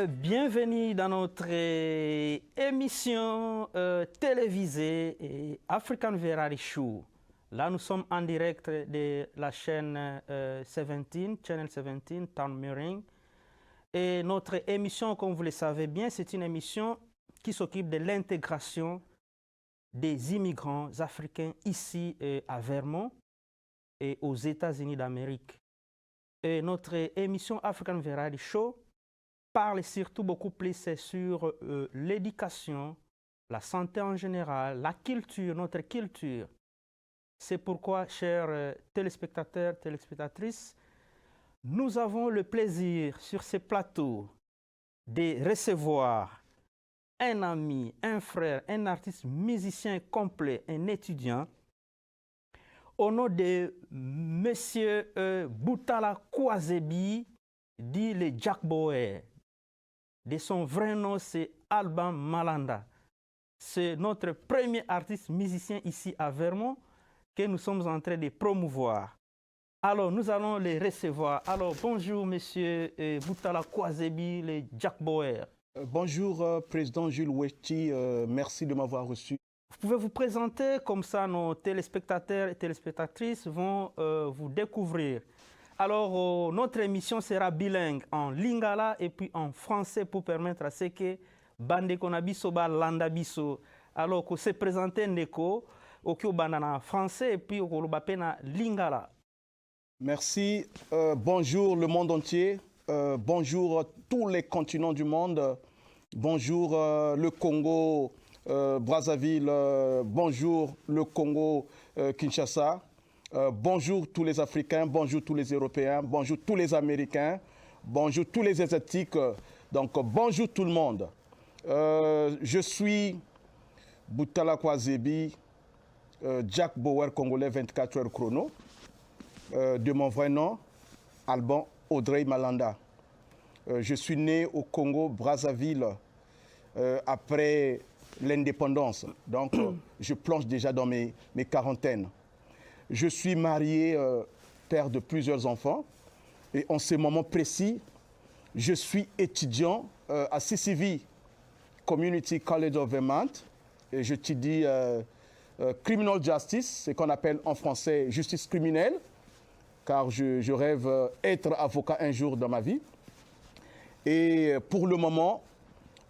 Bienvenue dans notre émission télévisée African Variety Show. Là, nous sommes en direct de la chaîne 17, Channel 17, Town Mirroring. Et notre émission, comme vous le savez bien, c'est une émission qui s'occupe de l'intégration des immigrants africains ici à Vermont et aux États-Unis d'Amérique. Et notre émission African Variety Show parle surtout beaucoup plus sur l'éducation, la santé en général, la culture, notre culture. C'est pourquoi, chers téléspectateurs, téléspectatrices, nous avons le plaisir sur ce plateau de recevoir un ami, un frère, un artiste musicien complet, un étudiant, au nom de Monsieur Boutala Kwazebi, dit le Jack Boer. De son vrai nom, c'est Alban Malanda. C'est notre premier artiste musicien ici à Vermont que nous sommes en train de promouvoir. Alors, nous allons les recevoir. Alors, bonjour, monsieur Boutala Kwazebi, le Jack Boer. Bonjour, président Jules Weti. Merci de m'avoir reçu. Vous pouvez vous présenter, comme ça nos téléspectateurs et téléspectatrices vont vous découvrir. Alors, notre émission sera bilingue en lingala et puis en français pour permettre à ce que Bande Konabiso ba landa biso. Alors, que se présenter Neko, au banana français et puis au bapena lingala. Merci. Bonjour le monde entier. Bonjour tous les continents du monde. Bonjour le Congo, Brazzaville. Bonjour le Congo, Kinshasa. Bonjour tous les Africains, bonjour tous les Européens, bonjour tous les Américains, bonjour tous les Asiatiques. Donc bonjour tout le monde. Je suis Boutala Kwazebi, Jack Boer congolais 24 heures chrono. De mon vrai nom, Alban Audrey Malanda. Je suis né au Congo, Brazzaville, après l'indépendance. Donc, je plonge déjà dans mes quarantaines. Je suis marié, père de plusieurs enfants. Et en ce moment précis, je suis étudiant à CCV, Community College of Vermont. Et j'étudie Criminal Justice, ce qu'on appelle en français justice criminelle. Car je rêve être avocat un jour dans ma vie. Et pour le moment,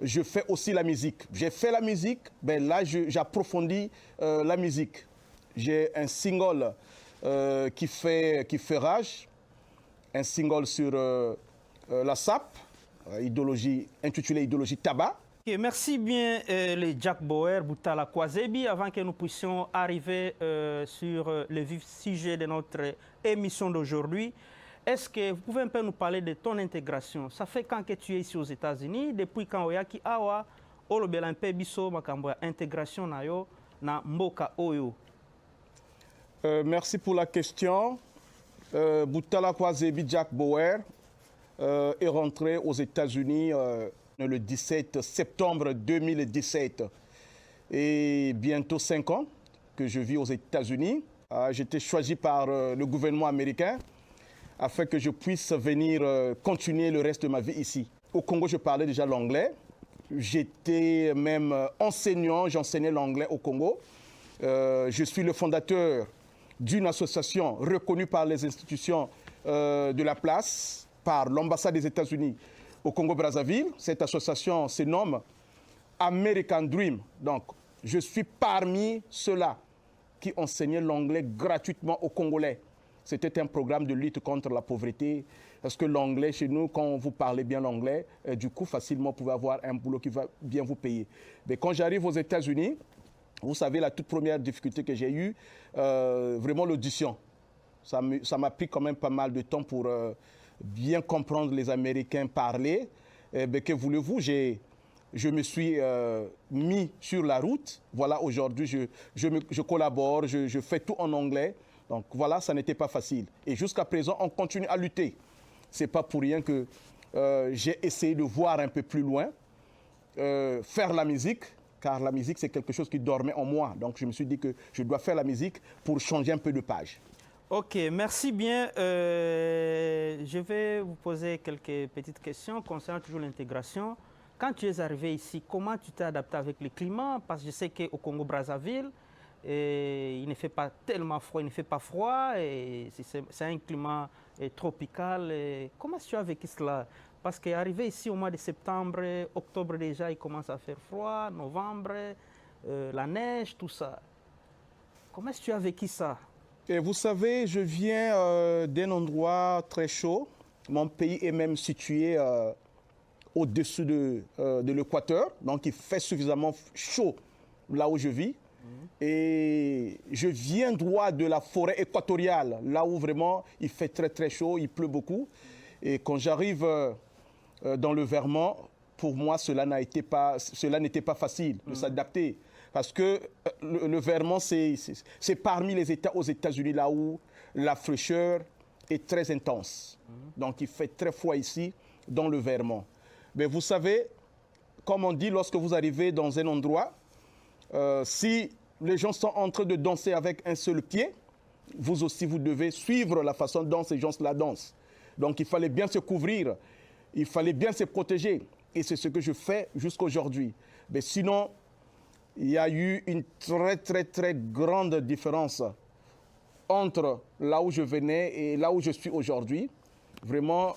je fais aussi la musique. J'ai fait la musique, ben là j'approfondis la musique. J'ai un single qui fait rage, un single sur la SAP, intitulé Idéologie Tabac. Okay, merci bien les Jack Boer, Boutala Kwazebi. Avant que nous puissions arriver sur le vif sujet de notre émission d'aujourd'hui, est-ce que vous pouvez un peu nous parler de ton intégration? Ça fait quand que tu es ici aux États-Unis, depuis quand oyaki awa, olobela un peu biso makambo intégration na yo na mboka oyo. Merci pour la question. Boutala Kwazebi Jack Boer est rentré aux États-Unis le 17 septembre 2017 et bientôt 5 ans que je vis aux États-Unis. J'ai été choisi par le gouvernement américain afin que je puisse venir continuer le reste de ma vie ici. Au Congo, je parlais déjà l'anglais. J'étais même enseignant, j'enseignais l'anglais au Congo. Je suis le fondateur d'une association reconnue par les institutions de la place, par l'ambassade des États-Unis au Congo-Brazzaville. Cette association se nomme American Dream. Donc, je suis parmi ceux-là qui enseignaient l'anglais gratuitement aux Congolais. C'était un programme de lutte contre la pauvreté. Parce que l'anglais, chez nous, quand vous parlez bien l'anglais, du coup, facilement, vous pouvez avoir un boulot qui va bien vous payer. Mais quand j'arrive aux États-Unis, vous savez, la toute première difficulté que j'ai eue, vraiment l'audition. Ça m'a pris quand même pas mal de temps pour bien comprendre les Américains parler. Mais que voulez-vous, je me suis mis sur la route. Voilà, aujourd'hui, je collabore, je fais tout en anglais. Donc voilà, ça n'était pas facile. Et jusqu'à présent, on continue à lutter. Ce n'est pas pour rien que j'ai essayé de voir un peu plus loin, faire la musique, car la musique, c'est quelque chose qui dormait en moi. Donc, je me suis dit que je dois faire la musique pour changer un peu de page. Ok, merci bien. Je vais vous poser quelques petites questions concernant toujours l'intégration. Quand tu es arrivé ici, comment tu t'es adapté avec le climat? Parce que je sais qu'au Congo-Brazzaville, il ne fait pas tellement froid, il ne fait pas froid, et c'est un climat tropical. Comment tu as vécu cela? Parce qu'arrivé ici au mois de septembre, octobre déjà, il commence à faire froid, novembre, la neige, tout ça. Comment tu as vécu ça? Et vous savez, je viens d'un endroit très chaud. Mon pays est même situé au-dessus de l'équateur, donc il fait suffisamment chaud là où je vis. Et je viens droit de la forêt équatoriale, là où vraiment il fait très très chaud, il pleut beaucoup. Et quand j'arrive dans le Vermont, pour moi, cela n'était pas facile de s'adapter. Parce que le Vermont, c'est parmi les États aux États-Unis là où la fraîcheur est très intense. Donc, il fait très froid ici, dans le Vermont. Mais vous savez, comme on dit, lorsque vous arrivez dans un endroit, si les gens sont en train de danser avec un seul pied, vous aussi, vous devez suivre la façon dont ces gens la dansent. Donc, il fallait bien se couvrir, il fallait bien se protéger. Et c'est ce que je fais jusqu'à aujourd'hui. Mais sinon, il y a eu une très, très, très grande différence entre là où je venais et là où je suis aujourd'hui. Vraiment,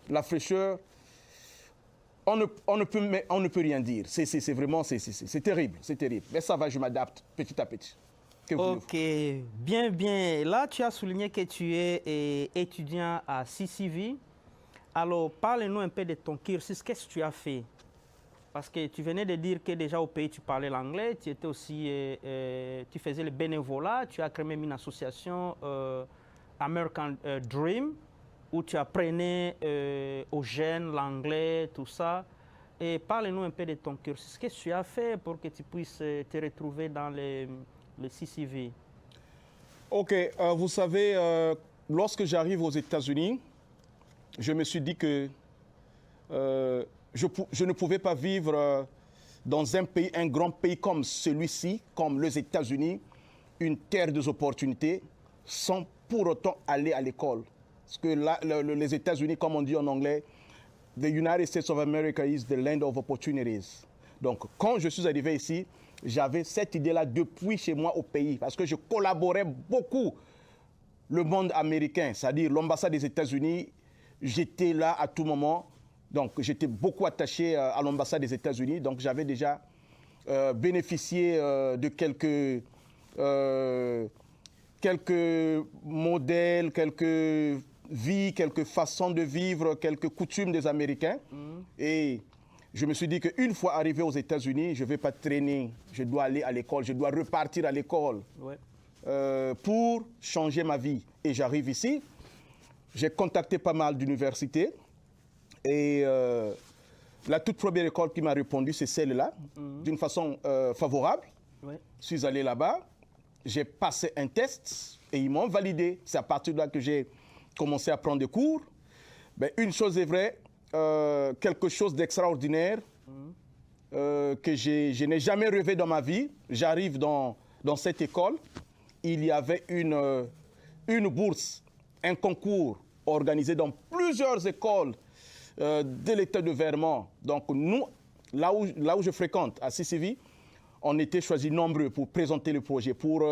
la fraîcheur, on ne peut rien dire. C'est vraiment, c'est terrible, c'est terrible. Mais ça va, je m'adapte petit à petit. Ok, bien, bien. Là, tu as souligné que tu es étudiant à CCV. Alors, parle-nous un peu de ton cursus. Qu'est-ce que tu as fait? Parce que tu venais de dire que déjà au pays, tu parlais l'anglais. Tu étais aussi, tu faisais le bénévolat. Tu as créé même une association American Dream, où tu apprenais aux jeunes l'anglais, tout ça. Et parle-nous un peu de ton cursus. Qu'est-ce que tu as fait pour que tu puisses te retrouver dans le CCV? Ok, vous savez, lorsque j'arrive aux États-Unis, je me suis dit que je ne pouvais pas vivre dans un pays, un grand pays comme celui-ci, comme les États-Unis, une terre des opportunités, sans pour autant aller à l'école. Parce que là, les États-Unis, comme on dit en anglais, the United States of America is the land of opportunities. Donc, quand je suis arrivé ici, j'avais cette idée-là depuis chez moi au pays, parce que je collaborais beaucoup le monde américain, c'est-à-dire l'ambassade des États-Unis. J'étais là à tout moment. Donc, j'étais beaucoup attaché à l'ambassade des États-Unis. Donc, j'avais déjà bénéficié de quelques modèles, quelques vies, quelques façons de vivre, quelques coutumes des Américains. Et je me suis dit qu'une fois arrivé aux États-Unis, je ne vais pas traîner. Je dois aller à l'école, je dois repartir à l'école pour changer ma vie. Et j'arrive ici. J'ai contacté pas mal d'universités. Et la toute première école qui m'a répondu, c'est celle-là, d'une façon favorable. Je suis allé là-bas, j'ai passé un test et ils m'ont validé. C'est à partir de là que j'ai commencé à prendre des cours. Mais une chose est vraie, quelque chose d'extraordinaire que je n'ai jamais rêvé dans ma vie. J'arrive dans cette école, il y avait une bourse, un concours organisé dans plusieurs écoles de l'État de Vermont. Donc nous, là où je fréquente, à CCV, on était choisis nombreux pour présenter le projet, pour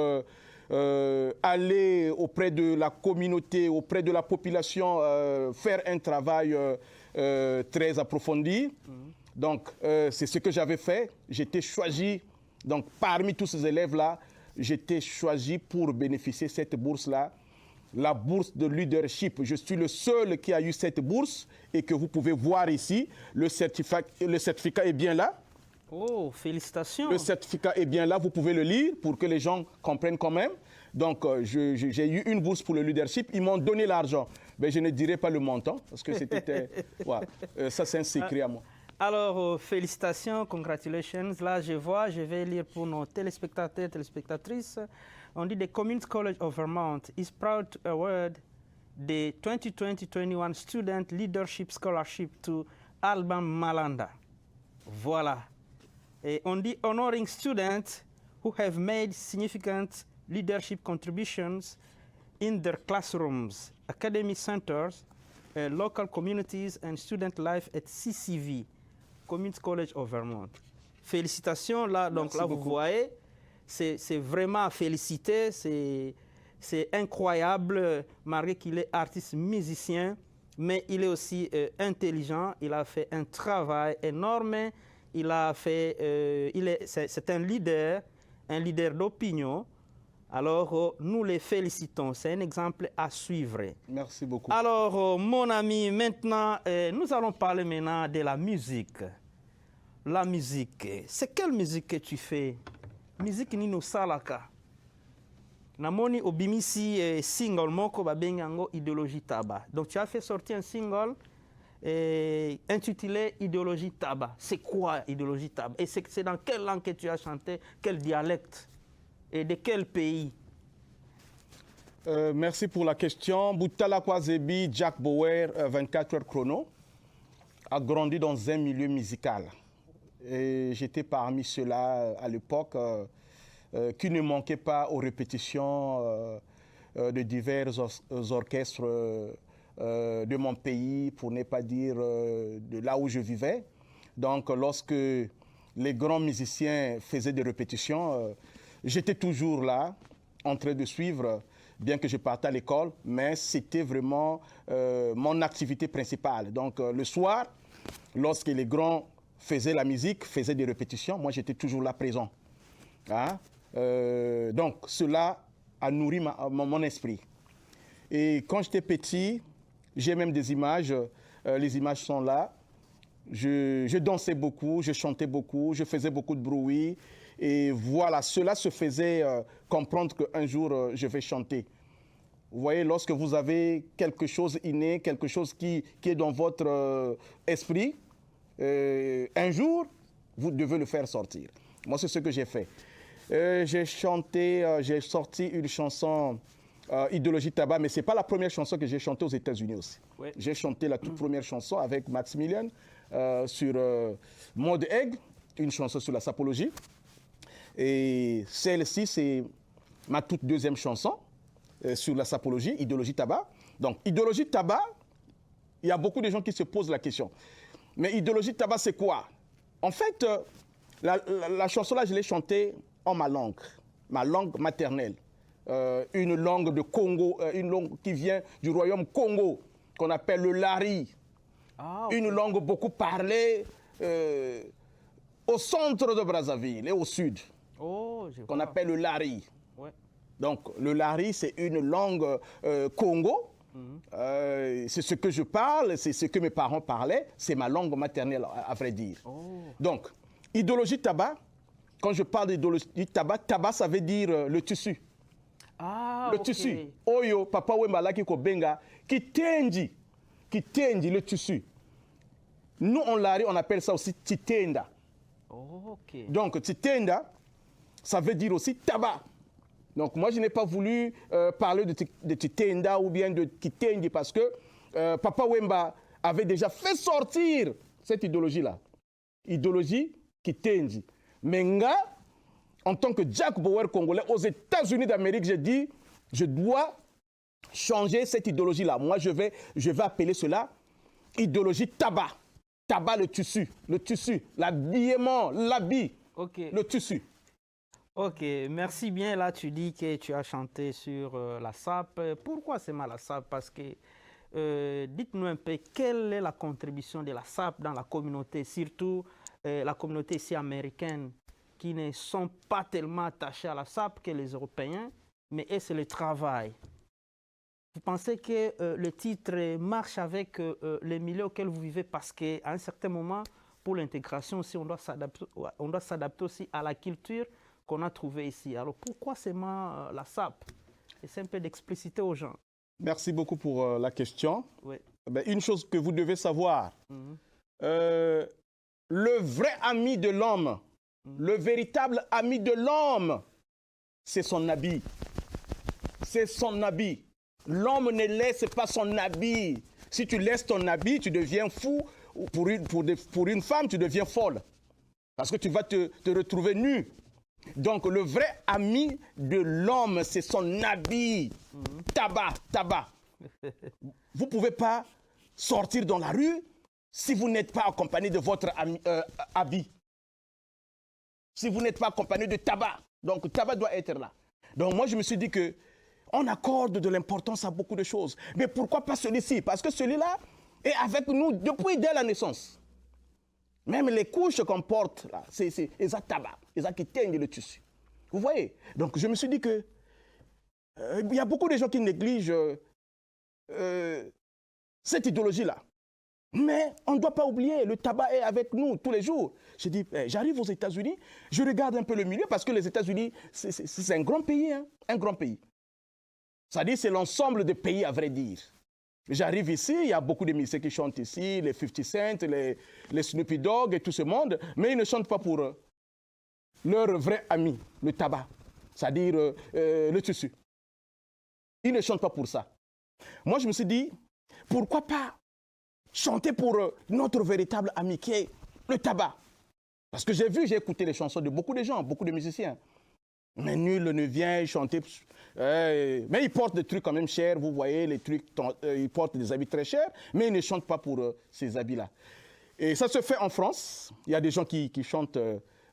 aller auprès de la communauté, auprès de la population, faire un travail très approfondi. Donc c'est ce que j'avais fait. J'étais choisi, donc parmi tous ces élèves-là, j'étais choisi pour bénéficier de cette bourse-là. La bourse de leadership. Je suis le seul qui a eu cette bourse et que vous pouvez voir ici. Le certificat est bien là. Oh, félicitations. Le certificat est bien là, vous pouvez le lire pour que les gens comprennent quand même. Donc, j'ai eu une bourse pour le leadership. Ils m'ont donné l'argent. Mais je ne dirai pas le montant parce que c'était... ouais, ça, c'est un secret à moi. Alors, félicitations, congratulations. Là, je vois, je vais lire pour nos téléspectateurs, téléspectatrices. On dit the Community College of Vermont is proud to award the 2020-21 Student Leadership Scholarship to Alban Malanda. Voilà. Et on dit honoring students who have made significant leadership contributions in their classrooms, academic centers, local communities and student life at CCV, Community College of Vermont. Félicitations, là, donc Merci là beaucoup. vous voyez, c'est vraiment à féliciter, c'est incroyable, malgré qu'il est artiste musicien, mais il est aussi intelligent, il a fait un travail énorme, c'est un leader d'opinion. Alors, nous les félicitons. C'est un exemple à suivre. Merci beaucoup. Alors, mon ami, maintenant, nous allons parler maintenant de la musique. La musique. C'est quelle musique que tu fais? Musique nino salaka. Namoni obimisi single moko babengango Idéologie Tabac. Donc, tu as fait sortir un single intitulé Idéologie Tabac. C'est quoi Idéologie Tabac? Et c'est dans quelle langue que tu as chanté? Quel dialecte? Et de quel pays? Merci pour la question. Boutala Kwazebi, Jack Bauer, 24 heures chrono, a grandi dans un milieu musical. Et j'étais parmi ceux-là à l'époque qui ne manquaient pas aux répétitions de divers orchestres de mon pays, pour ne pas dire de là où je vivais. Donc lorsque les grands musiciens faisaient des répétitions, j'étais toujours là, en train de suivre, bien que je partais à l'école, mais c'était vraiment mon activité principale. Donc le soir, lorsque les grands faisaient la musique, faisaient des répétitions, moi j'étais toujours là présent. Hein? Donc cela a nourri mon esprit. Et quand j'étais petit, j'ai même des images, les images sont là. Je dansais beaucoup, je chantais beaucoup, je faisais beaucoup de bruit. Et voilà, cela se faisait comprendre qu'un jour, je vais chanter. Vous voyez, lorsque vous avez quelque chose inné, quelque chose qui est dans votre esprit, un jour, vous devez le faire sortir. Moi, c'est ce que j'ai fait. J'ai chanté, j'ai sorti une chanson, Idéologie Tabac, mais ce n'est pas la première chanson que j'ai chantée aux États-Unis aussi. Ouais. J'ai chanté la toute première chanson avec Maximilian sur Mode Egg, une chanson sur la sapologie. Et celle-ci, c'est ma toute deuxième chanson sur la sapologie, Idéologie Tabac. Donc, Idéologie Tabac, il y a beaucoup de gens qui se posent la question. Mais Idéologie Tabac, c'est quoi? En fait, la chanson-là, je l'ai chantée en ma langue maternelle. Une langue de Congo, une langue qui vient du royaume Congo, qu'on appelle le Lari. Ah, okay. Une langue beaucoup parlée au centre de Brazzaville et au sud. Oh, qu'on appelle le Lari. Ouais. Donc, le Lari, c'est une langue Congo. C'est ce que je parle, c'est ce que mes parents parlaient. C'est ma langue maternelle, à vrai dire. Oh. Donc, Idéologie Tabac, quand je parle d'idéologie Tabac, Tabac, ça veut dire le tissu. Ah, le tissu. Oyo, papa Wembala qui kobenga, qui tendi le tissu. Nous, en Lari, on appelle ça aussi titenda. Oh, okay. Donc, titenda, ça veut dire aussi tabac. Donc, moi, je n'ai pas voulu parler de titenda ou bien de kitendi parce que Papa Wemba avait déjà fait sortir cette idéologie-là. Idéologie kitendi. Mais nga, en tant que Jack Bauer congolais, aux États-Unis d'Amérique, j'ai dit, je dois changer cette idéologie-là. Moi, je vais appeler cela idéologie tabac. Tabac, le tissu, l'habillement, l'habit, okay. Le tissu. Ok, merci bien. Là, tu dis que tu as chanté sur la SAP. Pourquoi c'est mal la SAP? Parce que, dites-nous un peu, quelle est la contribution de la SAP dans la communauté, surtout la communauté ici américaine, qui ne sont pas tellement attachés à la SAP que les Européens, mais c'est le travail. Vous pensez que le titre marche avec les milieux auxquels vous vivez parce qu'à un certain moment, pour l'intégration aussi, on doit s'adapter aussi à la culture qu'on a trouvée ici. Alors pourquoi seulement la SAP? C'est un peu d'expliciter aux gens. Merci beaucoup pour la question. Oui. Ben, une chose que vous devez savoir, le vrai ami de l'homme, le véritable ami de l'homme, c'est son habit. C'est son habit. L'homme ne laisse pas son habit. Si tu laisses ton habit, tu deviens fou. Pour une femme, tu deviens folle. Parce que tu vas te retrouver nu. Donc, le vrai ami de l'homme, c'est son habit. Tabac. Vous ne pouvez pas sortir dans la rue si vous n'êtes pas accompagné de votre habit. Si vous n'êtes pas accompagné de tabac. Donc, le tabac doit être là. Donc, moi, je me suis dit que on accorde de l'importance à beaucoup de choses. Mais pourquoi pas celui-ci? Parce que celui-là est avec nous depuis dès la naissance. Même les couches qu'on porte, là, c'est tabac, c'est qui teignent le tissu. Vous voyez? Donc, je me suis dit que il y a beaucoup de gens qui négligent cette idéologie-là. Mais on ne doit pas oublier, le tabac est avec nous tous les jours. Je dis, j'arrive aux États-Unis, je regarde un peu le milieu parce que les États-Unis, c'est un grand pays, hein, un grand pays. C'est-à-dire, c'est l'ensemble des pays, à vrai dire. J'arrive ici, il y a beaucoup de musiciens qui chantent ici, les 50 Cent, les Snoopy Dogg et tout ce monde, mais ils ne chantent pas pour leur vrai ami, le tabac, c'est-à-dire le tissu. Ils ne chantent pas pour ça. Moi, je me suis dit, pourquoi pas chanter pour notre véritable ami qui est le tabac? Parce que j'ai écouté les chansons de beaucoup de gens, beaucoup de musiciens. Mais nul ne vient chanter. Mais ils portent des trucs quand même chers, vous voyez, les trucs, ils portent des habits très chers, mais ils ne chantent pas pour ces habits-là. Et ça se fait en France. Il y a des gens qui chantent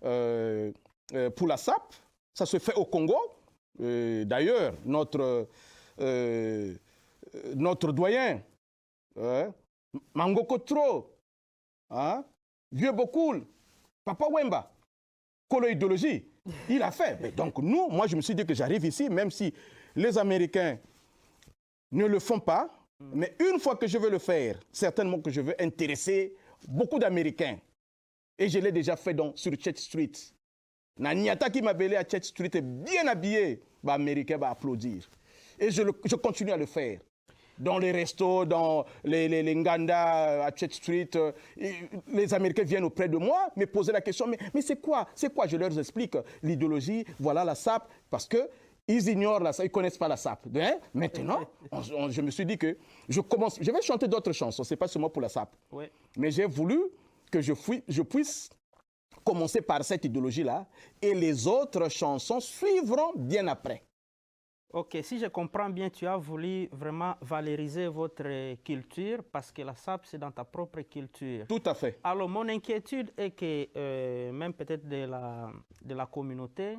pour la SAP. Ça se fait au Congo. D'ailleurs, notre doyen, Mango Kotro, Vieux Bokoul, Papa Wemba, Kolo Idéologie, il a fait. Mais donc nous, moi je me suis dit que j'arrive ici, même si les Américains ne le font pas, mais une fois que je veux le faire, certainement que je veux intéresser beaucoup d'Américains. Et je l'ai déjà fait sur Church Street. Nanyata qui m'a belé à Church Street est bien habillé, bah, Américain va applaudir. Et je continue à le faire. Dans les restos, dans les Nganda à Church Street, les Américains viennent auprès de moi me poser la question, mais c'est quoi? C'est quoi? Je leur explique l'idéologie, voilà la SAP, parce qu'ils ignorent la SAP, ils ne connaissent pas la SAP. Hein? Maintenant, je me suis dit que je vais chanter d'autres chansons, ce n'est pas seulement pour la SAP. Oui. Mais j'ai voulu que je puisse commencer par cette idéologie-là et les autres chansons suivront bien après. Ok, si je comprends bien, tu as voulu vraiment valoriser votre culture parce que la SAP, c'est dans ta propre culture. Tout à fait. Alors, mon inquiétude est que, même peut-être de la communauté,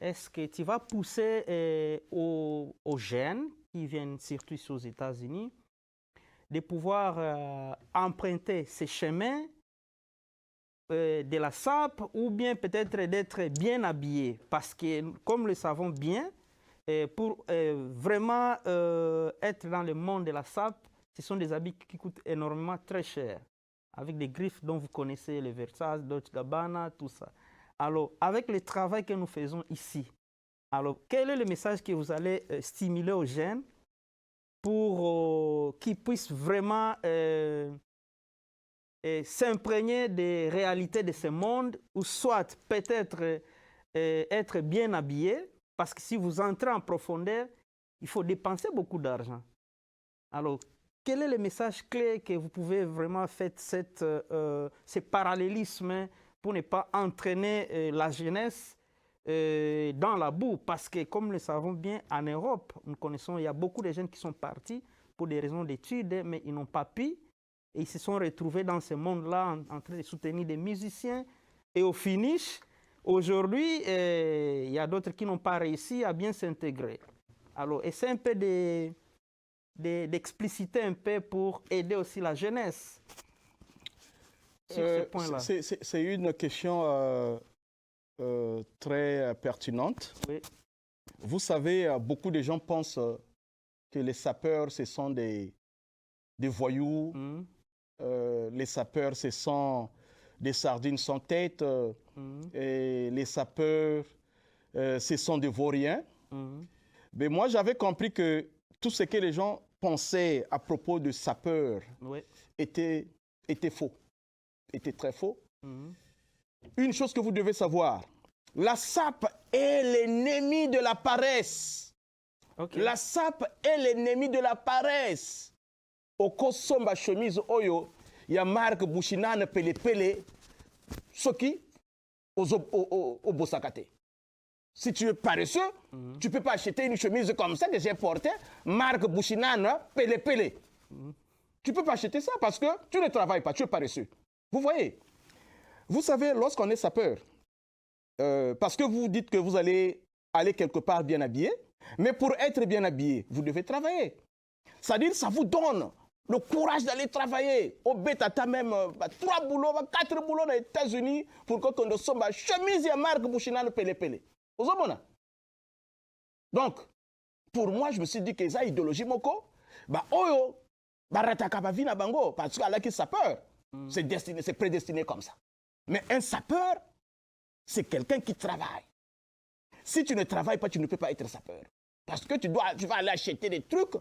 est-ce que tu vas pousser aux jeunes qui viennent surtout aux États-Unis de pouvoir emprunter ces chemins de la SAP ou bien peut-être d'être bien habillés? Parce que, comme le savons bien, pour vraiment être dans le monde de la SAP, ce sont des habits qui coûtent énormément très cher, avec des griffes dont vous connaissez, les Versace, Dolce & Gabbana, tout ça. Alors, avec le travail que nous faisons ici, alors quel est le message que vous allez stimuler aux jeunes pour qu'ils puissent vraiment s'imprégner des réalités de ce monde, ou soit peut-être être bien habillés? Parce que si vous entrez en profondeur, il faut dépenser beaucoup d'argent. Alors, quel est le message clé que vous pouvez vraiment faire ce parallélisme pour ne pas entraîner la jeunesse dans la boue? Parce que, comme nous le savons bien, en Europe, nous connaissons, il y a beaucoup de jeunes qui sont partis pour des raisons d'études, mais ils n'ont pas pu. Et ils se sont retrouvés dans ce monde-là en train de soutenir des musiciens. Et au finish, aujourd'hui, il y a d'autres qui n'ont pas réussi à bien s'intégrer. Alors, essaie un peu d'expliciter un peu pour aider aussi la jeunesse sur ce point-là. C'est une question très pertinente. Oui. Vous savez, beaucoup de gens pensent que les sapeurs, ce sont des voyous. Les sapeurs, ce sont des sardines sans tête. Et les sapeurs, ce sont des vauriens. Mais moi, j'avais compris que tout ce que les gens pensaient à propos de sapeurs était faux, était très faux. Une chose que vous devez savoir, la SAP est l'ennemi de la paresse. Okay. La SAP est l'ennemi de la paresse. Au Kosomba chemise Oyo, il y a Marc Bouchinane Pele Pele, Soki, au Bosakate. Si tu es paresseux, tu ne peux pas acheter une chemise comme ça que j'ai portée, marque Bouchinane, Pele Pele. Tu ne peux pas acheter ça parce que tu ne travailles pas, tu es paresseux. Vous voyez? Vous savez, lorsqu'on est sapeur, parce que vous dites que vous allez aller quelque part bien habillé, mais pour être bien habillé, vous devez travailler. C'est-à-dire, ça vous donne le courage d'aller travailler. Au Betata même, 3 boulots, 4 boulots dans les États-Unis pour que ton somba chemise et marque Bouchinane Pele Pele. Donc, pour moi, je me suis dit que ça idéologie moko, oyo, barataka ba vina bango, parce qu'à la qui sapeur, c'est destiné, c'est prédestiné comme ça. Mais un sapeur, c'est quelqu'un qui travaille. Si tu ne travailles pas, tu ne peux pas être sapeur. Parce que tu vas aller acheter des trucs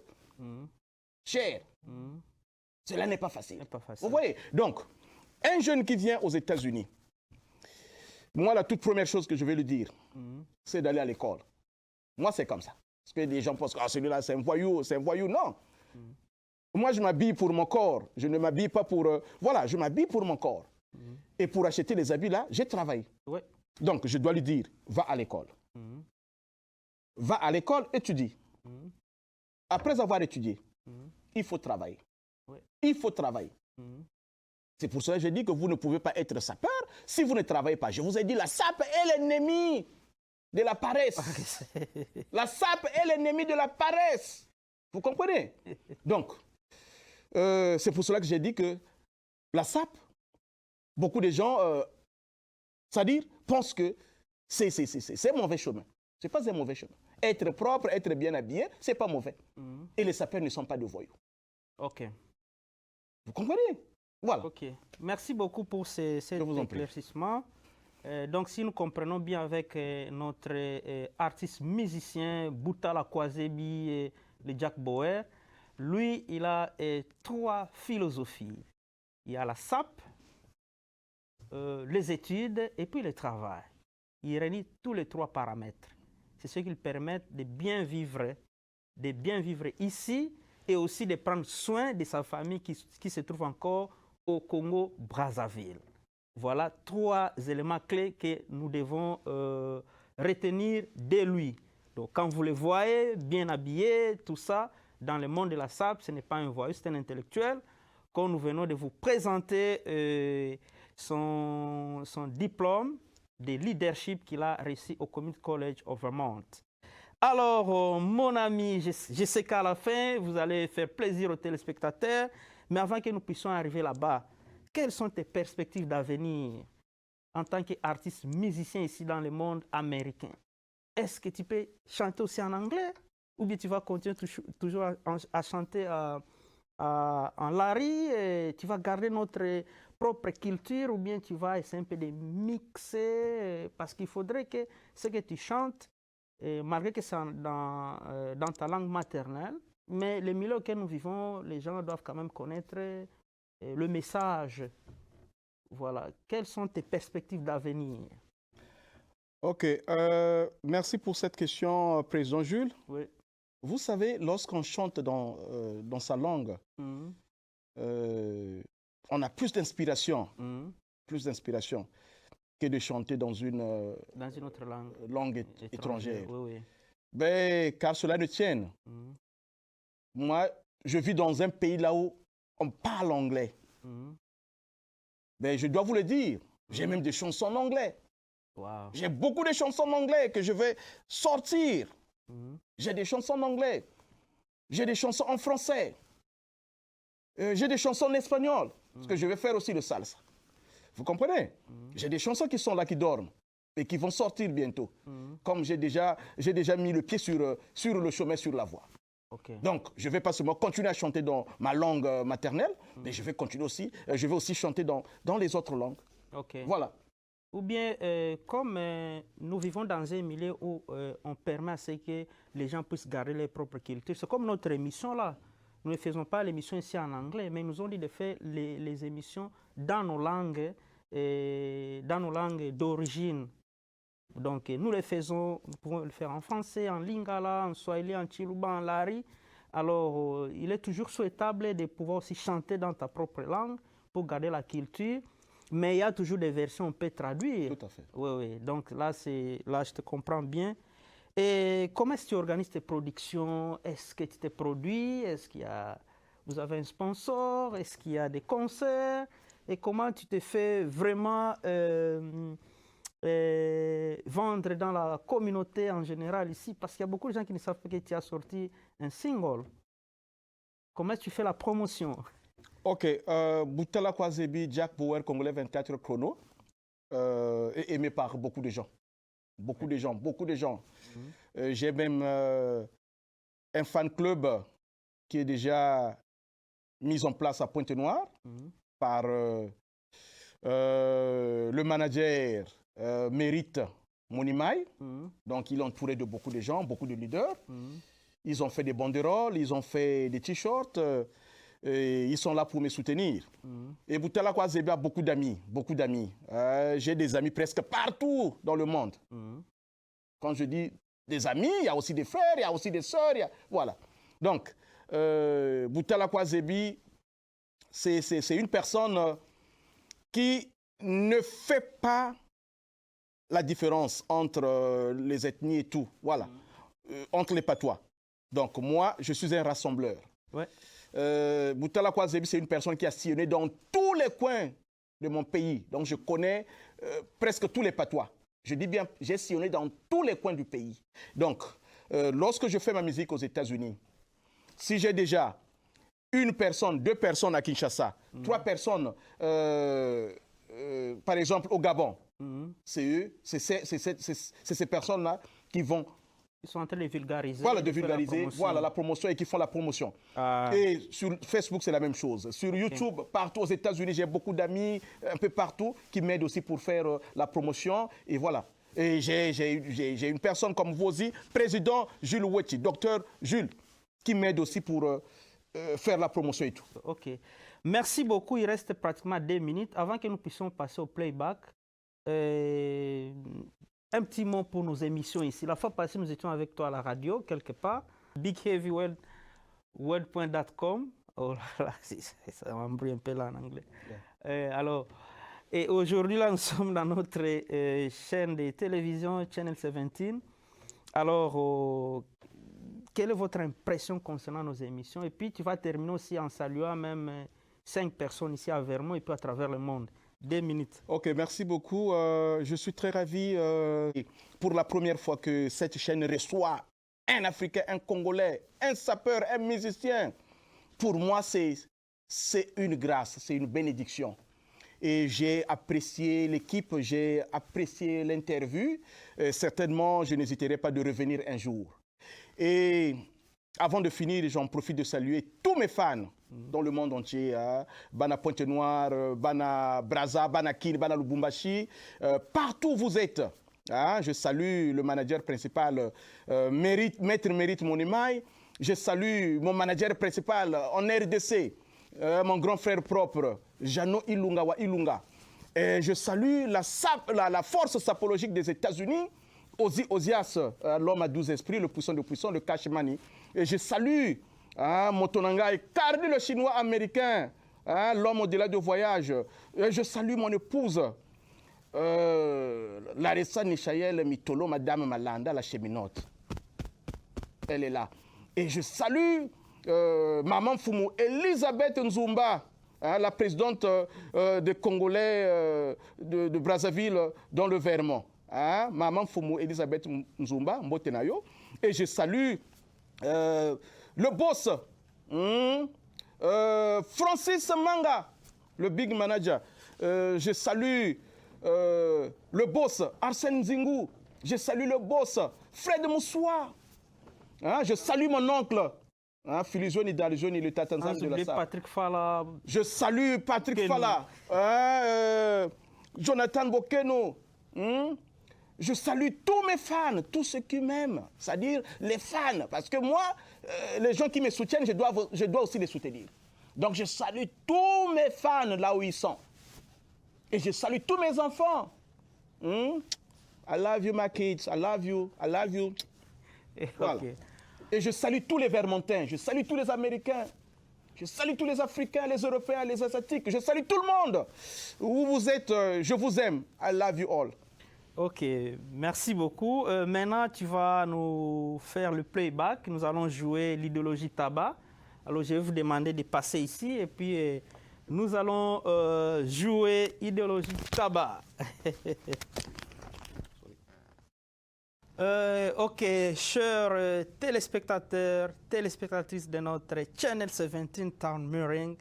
chers. Cela n'est pas facile. Vous voyez? Donc, un jeune qui vient aux États-Unis, moi, la toute première chose que je vais lui dire, c'est d'aller à l'école. Moi, c'est comme ça. Parce que les gens pensent que celui-là, c'est un voyou, c'est un voyou. Non. Moi, je m'habille pour mon corps. Je ne m'habille pas pour... voilà, je m'habille pour mon corps. Et pour acheter les habits là, j'ai travaillé. Ouais. Donc, je dois lui dire, va à l'école. Va à l'école, étudie. Après avoir étudié, il faut travailler. Ouais. Il faut travailler. C'est pour cela que je dis que vous ne pouvez pas être sapeur si vous ne travaillez pas. Je vous ai dit, la sape est l'ennemi de la paresse. La sape est l'ennemi de la paresse. Vous comprenez? Donc, c'est pour cela que j'ai dit que la sape, beaucoup de gens, c'est-à-dire, pensent que c'est un mauvais chemin. Ce n'est pas un mauvais chemin. Être propre, être bien habillé, ce n'est pas mauvais. Et les sapeurs ne sont pas de voyous. OK. Vous comprenez? Voilà. OK. Merci beaucoup pour cet éclaircissement. Donc, si nous comprenons bien avec notre artiste musicien Boutala Kwazebi, le Jack Bauer, lui, il a 3 philosophies. Il y a la SAP, les études et puis le travail. Il réunit tous les 3 paramètres. C'est ce qui lui permet de bien vivre ici et aussi de prendre soin de sa famille qui se trouve encore au Congo-Brazzaville. Voilà 3 éléments clés que nous devons retenir de lui. Donc, quand vous le voyez, bien habillé, tout ça, dans le monde de la SAP, ce n'est pas un voyou, c'est un intellectuel. Quand nous venons de vous présenter son diplôme de leadership qu'il a reçu au Community College of Vermont. Alors, mon ami, je sais qu'à la fin, vous allez faire plaisir aux téléspectateurs, mais avant que nous puissions arriver là-bas, quelles sont tes perspectives d'avenir en tant qu'artiste musicien ici dans le monde américain? Est-ce que tu peux chanter aussi en anglais ou bien tu vas continuer toujours à chanter en Larry et tu vas garder notre propre culture ou bien tu vas essayer un peu de mixer parce qu'il faudrait que ce que tu chantes, malgré que c'est dans ta langue maternelle, mais le milieu auquel nous vivons, les gens doivent quand même connaître le message. Voilà. Quelles sont tes perspectives d'avenir? OK. Merci pour cette question, Président Jules. Oui. Vous savez, lorsqu'on chante dans sa langue, on a plus d'inspiration que de chanter dans une autre langue étrangère. Oui, oui. Ben, car cela ne tienne. Moi, je vis dans un pays là où on parle anglais. Ben, je dois vous le dire, j'ai même des chansons en anglais. Wow. J'ai beaucoup de chansons en anglais que je vais sortir. J'ai des chansons en anglais. J'ai des chansons en français. J'ai des chansons en espagnol. Parce que je vais faire aussi le salsa. Vous comprenez? J'ai des chansons qui sont là, qui dorment. Et qui vont sortir bientôt. Comme j'ai déjà mis le pied sur le chemin, sur la voie. Okay. Donc, je ne vais pas seulement continuer à chanter dans ma langue maternelle, mais je vais continuer aussi, je vais aussi chanter dans les autres langues. Okay. Voilà. Ou bien, comme nous vivons dans un milieu où on permet à ce que les gens puissent garder leur propre culture, c'est comme notre émission là. Nous ne faisons pas l'émission ici en anglais, mais ils nous ont dit de faire les émissions dans nos langues d'origine. Donc, nous les faisons, nous pouvons le faire en français, en lingala, en swahili, en chiluba, en lari. Alors, il est toujours souhaitable de pouvoir aussi chanter dans ta propre langue pour garder la culture. Mais il y a toujours des versions, on peut traduire. Tout à fait. Oui, oui. Donc là, je te comprends bien. Et comment est-ce que tu organises tes productions? Est-ce que tu te produis? Est-ce qu'il y a... Vous avez un sponsor? Est-ce qu'il y a des concerts? Et comment tu te fais vraiment vendre dans la communauté en général ici? Parce qu'il y a beaucoup de gens qui ne savent pas que tu as sorti un single. Comment est-ce que tu fais la promotion? Ok, Boutala Kwazebi, Jack Bauer, Congolais 24 chrono, est aimé par beaucoup de gens. Beaucoup de gens, beaucoup de gens. J'ai même un fan club qui est déjà mis en place à Pointe-Noire par le manager Mérite Monimai. Donc, il est entouré de beaucoup de gens, beaucoup de leaders. Ils ont fait des banderoles, ils ont fait des t-shirts. Ils sont là pour me soutenir. Et Boutala Kwazebi a beaucoup d'amis, beaucoup d'amis. J'ai des amis presque partout dans le monde. Quand je dis des amis, il y a aussi des frères, il y a aussi des sœurs. Voilà. Donc, Boutala Kwazebi, c'est une personne qui ne fait pas la différence entre les ethnies et tout. Voilà. Entre les patois. Donc, moi, je suis un rassembleur. Ouais. Boutala Kwazebi, c'est une personne qui a sillonné dans tous les coins de mon pays. Donc, je connais presque tous les patois. Je dis bien, j'ai sillonné dans tous les coins du pays. Donc, lorsque je fais ma musique aux États-Unis, si j'ai déjà une personne, 2 personnes à Kinshasa, 3 personnes, par exemple, au Gabon, c'est eux, c'est ces personnes-là qui vont... Ils sont en train de vulgariser. Voilà, de vulgariser, voilà, la promotion et qui font la promotion. Et sur Facebook, c'est la même chose. Sur YouTube, partout aux États-Unis, j'ai beaucoup d'amis, un peu partout, qui m'aident aussi pour faire la promotion. Et voilà. Et j'ai une personne comme Vosi, président Jules Ouetti, docteur Jules, qui m'aide aussi pour faire la promotion et tout. OK. Merci beaucoup. Il reste pratiquement 2 minutes. Avant que nous puissions passer au playback, un petit mot pour nos émissions ici. La fois passée, nous étions avec toi à la radio, quelque part. BigHeavyWorld.com. Oh là là, ça m'embrouille un peu là en anglais. Alors, et aujourd'hui, là, nous sommes dans notre chaîne de télévision, Channel 17. Alors, quelle est votre impression concernant nos émissions? Et puis, tu vas terminer aussi en saluant même 5 personnes ici à Vermont et puis à travers le monde. 2 minutes. Ok, merci beaucoup. Je suis très ravi pour la première fois que cette chaîne reçoit un Africain, un Congolais, un sapeur, un musicien. Pour moi, c'est une grâce, c'est une bénédiction. Et j'ai apprécié l'équipe, j'ai apprécié l'interview. Certainement, je n'hésiterai pas de revenir un jour. Et avant de finir, j'en profite de saluer tous mes fans dans le monde entier. Bana Pointe-Noire, Bana Brazza, Bana Kin, Bana Lubumbashi. Partout où vous êtes. Je salue le manager principal, Maître Mérite Monimai. Je salue mon manager principal en RDC, mon grand frère propre, Jano Ilunga wa Ilunga. Et je salue la force sapologique des États-Unis, Ozias, l'homme à 12 esprits, le puissant de puissant, le Kashmani. Et je salue Motonanga et Cardi, le chinois américain, l'homme au-delà de voyage. Et je salue mon épouse, Larissa Nichaël Mitolo, Madame Malanda, la cheminote. Elle est là. Et je salue Maman Foumou, Elisabeth Nzumba, la présidente des Congolais de Brazzaville dans le Vermont. Maman Foumou, Elisabeth Nzumba, Mbotenayo. Et je salue le boss, Francis Manga, le big manager. Je salue le boss, Arsène Zingou. Je salue le boss, Fred Moussoua. Je salue mon oncle, Philizoni Dalijoni, le Tatanzam de la Sarre. Patrick Fala. Je salue Patrick Fala, Jonathan Bokeno. Je salue tous mes fans, tous ceux qui m'aiment, c'est-à-dire les fans. Parce que moi, les gens qui me soutiennent, je dois aussi les soutenir. Donc je salue tous mes fans là où ils sont. Et je salue tous mes enfants. I love you, my kids. I love you. I love you. Voilà. Okay. Et je salue tous les Vermontins, je salue tous les Américains. Je salue tous les Africains, les Européens, les Asiatiques. Je salue tout le monde. Où vous êtes, je vous aime. I love you all. Ok, merci beaucoup. Maintenant, tu vas nous faire le playback. Nous allons jouer l'idéologie tabac. Alors, je vais vous demander de passer ici et puis nous allons jouer idéologie tabac. Ok, chers téléspectateurs, téléspectatrices de notre Channel 17 Town Mirroring,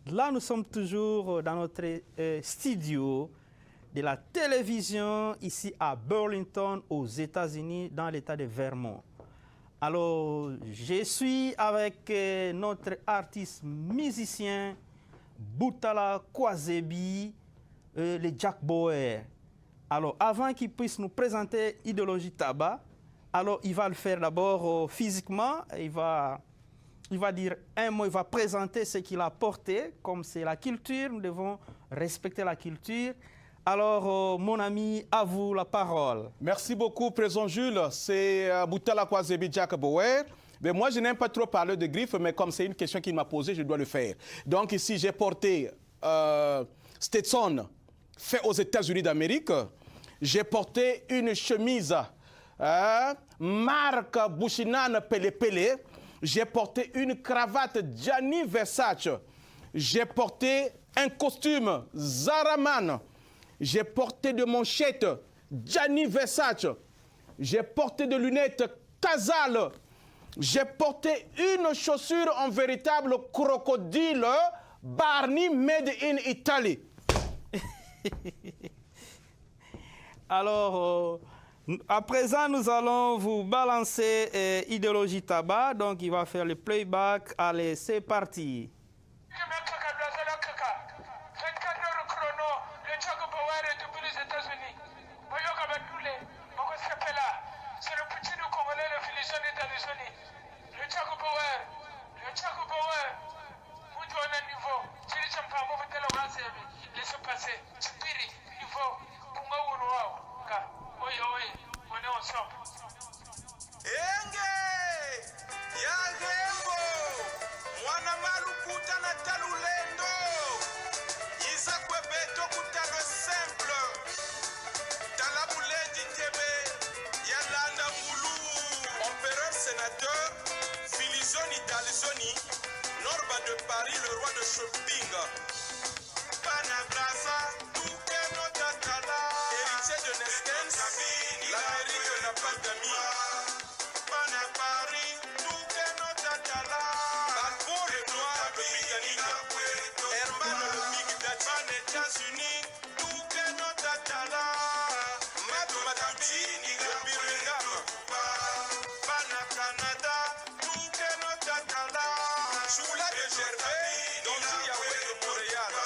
là nous sommes toujours dans notre studio de la télévision ici à Burlington aux États-Unis dans l'état de Vermont. Alors, je suis avec notre artiste musicien Boutala Kwazebi, le Jack Bauer. Alors, avant qu'il puisse nous présenter Idéologie Tabac, alors il va le faire d'abord physiquement. Il va dire un mot, il va présenter ce qu'il a porté. Comme c'est la culture, nous devons respecter la culture. Alors, mon ami, à vous la parole. Merci beaucoup, Président Jules. C'est Boutala Kwazebi Jack Bauer. Mais moi, je n'aime pas trop parler de griffes, mais comme c'est une question qu'il m'a posée, je dois le faire. Donc ici, j'ai porté Stetson, fait aux États-Unis d'Amérique. J'ai porté une chemise marque Bushinan Pele Pele. J'ai porté une cravate Gianni Versace. J'ai porté un costume Zaraman. J'ai porté de manchettes Gianni Versace. J'ai porté de lunettes Casal. J'ai porté une chaussure en véritable crocodile Barney made in Italy. Alors, à présent, nous allons vous balancer Idéologie Tabac. Donc, il va faire le playback. Allez, c'est parti. Norba de Paris, le roi de shopping. Panagrasa, tout que nos tatala. Héritier de Nestens, l'Amérique n'a pas d'amis. Pana Paris, tout que nos tatala. Balbo le noir, le Britannique. Herman le Big Daddy. Pan États-Unis, tout que nos tatala. Matou Matouti, le Birmingham. Pana Canada, tout que nos tatala. Choula de Gervais, Donji Yahweh de Montréal.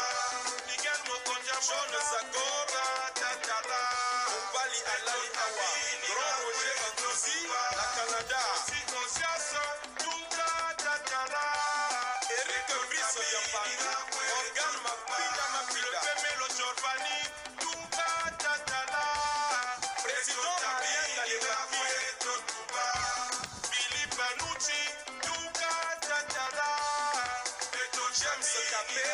Miguel Mokonja, John Zagora, Tatala. Obali Alali Awa, Grand Roger Antosi, la Canada. Sikosias, Tunga, Tatala. Eric Brice Yampanga, Morgan Mapinda Mapinda. Pemelo Jorvani, Tunga, Tatala. Président Marianne Galevaki, Philippe Panucci, Tunga, Tatala. James Capet,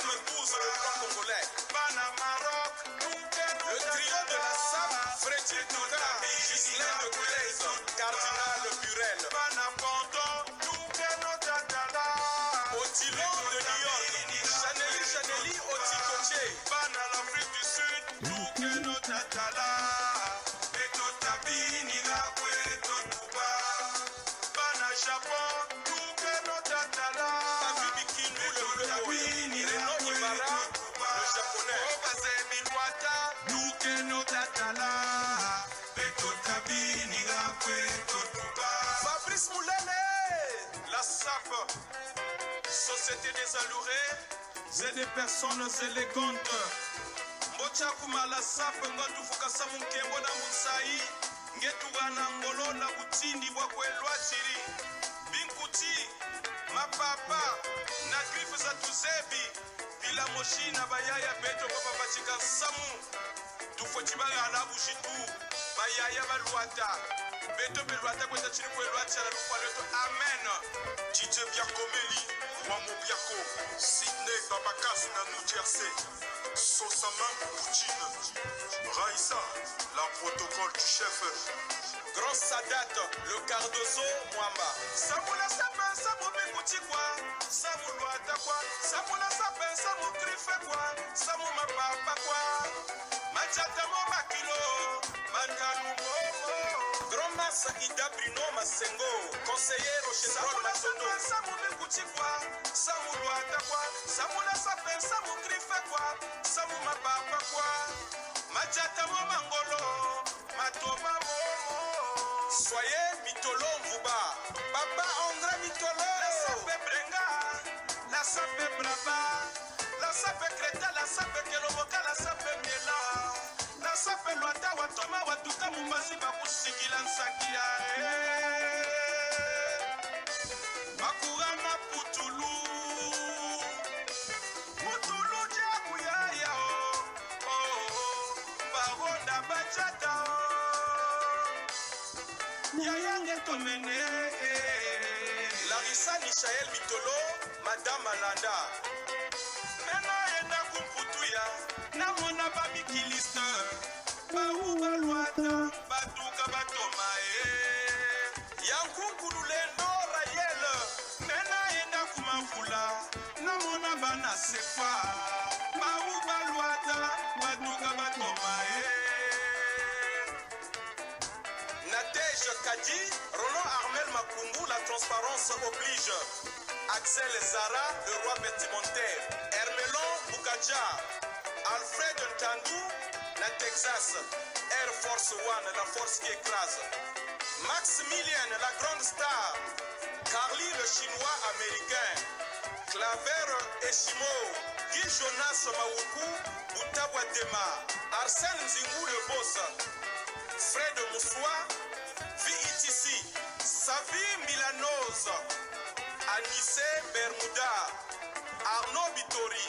M12, le plan congolais. Pana Maroc, le trio de la SAP, Freddy Touka, Ghislain de Blaise, Cardinal Burel. Pana Ponton, Toukeno Tatala. Otilo de New York, Chaneli Otikoche. Pana l'Afrique du Sud, Toukeno Tatala. Beto Tabini Gakwe Totuba. Pana Japon, Toukeno Tatala. Fabrice Moulene, la SAP, Société des Allurés, c'est des personnes élégantes. Mocha kuma la SAP, ngotu fukasa mukembo na musai, ngetu wana ngolo na butindi bwa kwelwa chiri. Binkuti, mapapa, na grife za tuzebi, bila moshina bayaya beto kwa babachika samu. Tufo chibaga na bushitu, bayaya baluata beto beluata kwenda chini kweluacha na lupa leto amen. DJ Biakomeli Wamo Biako Sydney Babakasu na New Jersey Sosama Poutine Raïssa la protocole du chef Grand Sadat le Cardozo Mwamba Samula Sapin Samu Bikuti kwa Samu Luata kwa Samula Sapin Samu Grife kwa Samu Mapapa kwa Machata Mobakilo Mantanu Momo Grand Massa Ida Bruno Masengo conseiller Rocher Samu Masondo Samu Bikuti kwa Samu Luata kwa Samula Sapin Samu Grife kwa Samu Mapapa kwa Machata Mobangolo Matoma Momo Soyez Mitolo Mvuba Papa André Mitolo La Sape Brenga La Sape Brava La Sape Kreta La Sape Keloboka La Sape Miela La Sape Luata Watoma Watuka Mumbazi Bakusigila Nsakia Bakurama Putulu Putulu Jakuya Yao Baronda Bachata Yayange Tomene Larissa Michael Mitolo Madame Alanda Mena Yenda Kumputuya Namona Babikilista Baouba Luata Batuka Batoma Yankunkululendo Rayel Mena Yenda Kumafula Namona Bana Sefa Baouba Luata Batuka Batoma Nadège Kadi, Roland Armel Makungu, la transparence oblige. Axel Zara, le roi Bertimontaire. Hermelon Bukadja, Alfred Ntandou, la Texas. Air Force One, la force qui écrase. Maximilien, la grande star. Carly, le chinois américain. Claver Eshimo, Guy Jonas Mawuku, Boutawa Dema. Arsène Nzingou, le boss. Fred Moussoua, VITC, Savi Milanoz, Anissé Bermuda, Arnaud Bitori,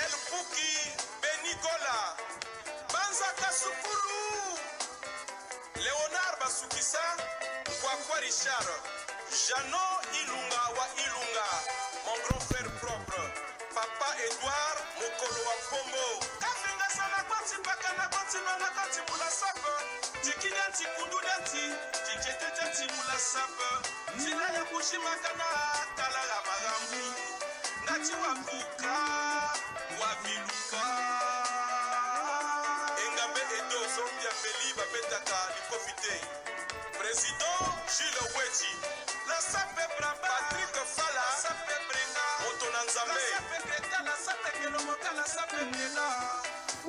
El Pouki, Benigola, Banzaka Sukulu, Léonard Basukisa, Kwakwa Richard, Jano Ilunga wa Ilunga, mon grand frère propre, Papa Edouard Mokolo wa Pombo, Kafinga Sana Kwati Bakana Kwati Mana Kwati Mula Sapa, Tikinyanti Kundudanti, Tiketeti Mula Sapa, Tina ya Kushimakana, Kalala Marambu, Nati Wakuka, Waviluka, Engambe Edo Zombia Peli Bapetaka, Likofite, Président Gilles Wechi, la Sape Braba, Patrick Fala, la Sape Brenga, Motonanzambe, la Sape Greta, la Sape Kelomoka, la Sape Nela,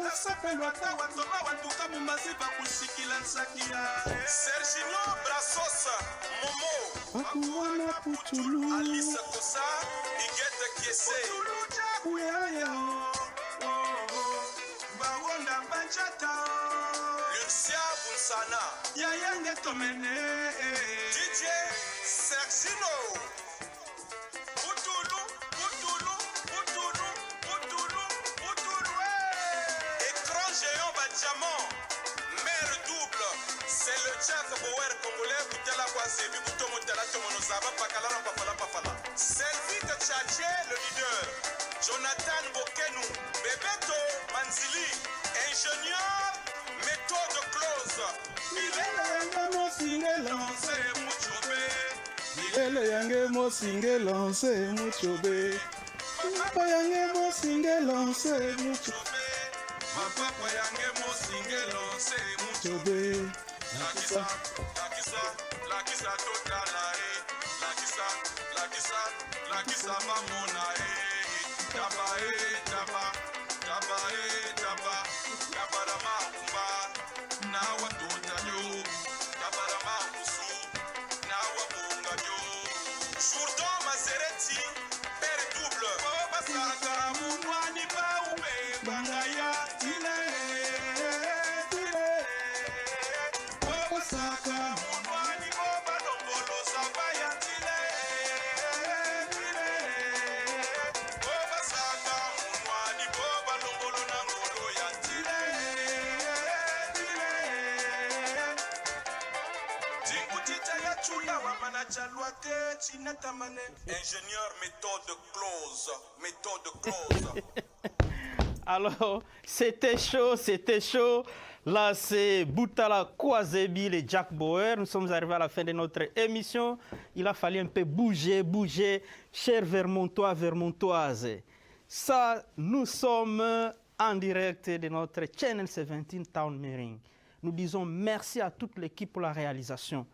la Sape Luata, Watoma, Watuka Mumbazi, Bakusikila Nsakia, Serginho Brassos, Momo, Bakuana Putulu, Alice Kosa, Igete Kiese, Putulu Jakuya, Baronda Banchata, Lucia Bunsana, Yayange Tomene, DJ Sergino, Putulu, Putulu, Putulu, Putulu, Putulu, écran géant Badjamon, mère double, c'est le Jack Bauer congolais, Boutela Kwazebi, Boutomo Tala Tomonozaba, Pakalara Pafala Pafala, Selvi Tchatché, le leader, Jonathan Bokenu, Bebeto Manzili, ingénieur, méthode close, Milena Mosingela, c'est Mouchoube, Ele yange mosinge lance muchobe. Papa yange mosinge lance muchobe. Papa yange Mosingela, c'est Muchobe. Lakisa, Lakisa totala Lakisa mamona Taba Tabarama kumba na watoto yo Tabarama kusu na wabunga yo Jourdan Mazereti père double Basaka munwani baube bangaya tile Basaka munwani boba nongolo sabaya tile Basaka munwani boba nongolo nangolo ya tile Ingénieur méthode close. Méthode close. Alors, c'était chaud, c'était chaud. Là, c'est Boutala Kouazebi et Jack Bauer. Nous sommes arrivés à la fin de notre émission. Il a fallu un peu bouger, chers Vermontois, Vermontoises. Ça, nous sommes en direct de notre Channel 17 Town Meeting. Nous disons merci à toute l'équipe pour la réalisation.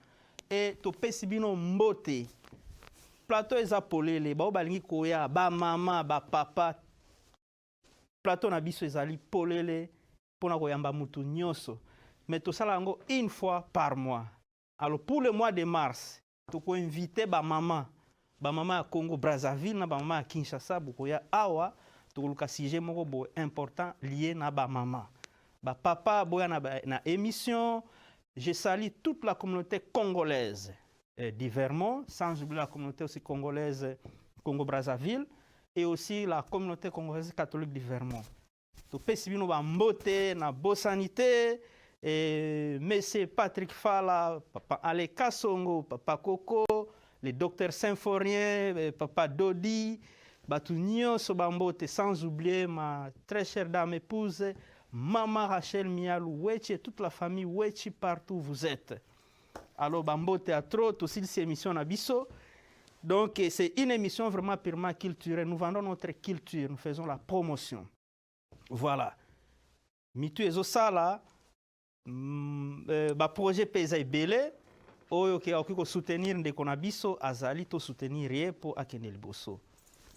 Et Topesibino Mbote, plateau ezapolele, ba balingi koya, ba mama, ba papa, plateau na biso ezali polele, pona koyamba mutu nyoso. Mais tout ça lango une fois par mois. Alors pour le mois de mars, toko inviter ba mama à Congo Brazzaville na ba mama à Kinshasa bokoya awa to luka sujet moko bo important lié na ba mama. Ba papa boya na émission. Je salue toute la communauté congolaise du Vermont, sans oublier la communauté aussi congolaise Congo-Brazzaville et aussi la communauté congolaise catholique du Vermont. Tout pesibino ba mbote na bosanité et monsieur Patrick Fala, papa Ale Kasongo, papa Coco, le docteur Symphorien, papa Dodi, Batunio Sobambote, sans oublier ma très chère dame épouse Maman Rachel Mialou, Wechi et toute la famille Wechi partout où vous êtes. Alors, Bambo Théâtre, aussi cette émission à Bisso. Donc, c'est une émission vraiment purement culturelle. Nous vendons notre culture, nous faisons la promotion. Voilà. Mitu Ezosala, projet Paysa Belé, oyo ke okiko soutenir ndeko na biso azali to soutenir ye pour akende liboso.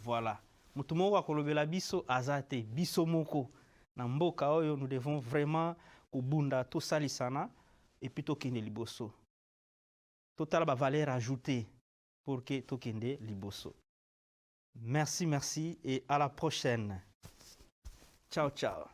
Voilà. Mutu moko akolobela biso azate biso moko. Na mboka oyo nous devons vraiment kubunda to salisana et puis tokende liboso. Total ba valeur ajoutée pour que tokende liboso. Merci et à la prochaine. Ciao ciao.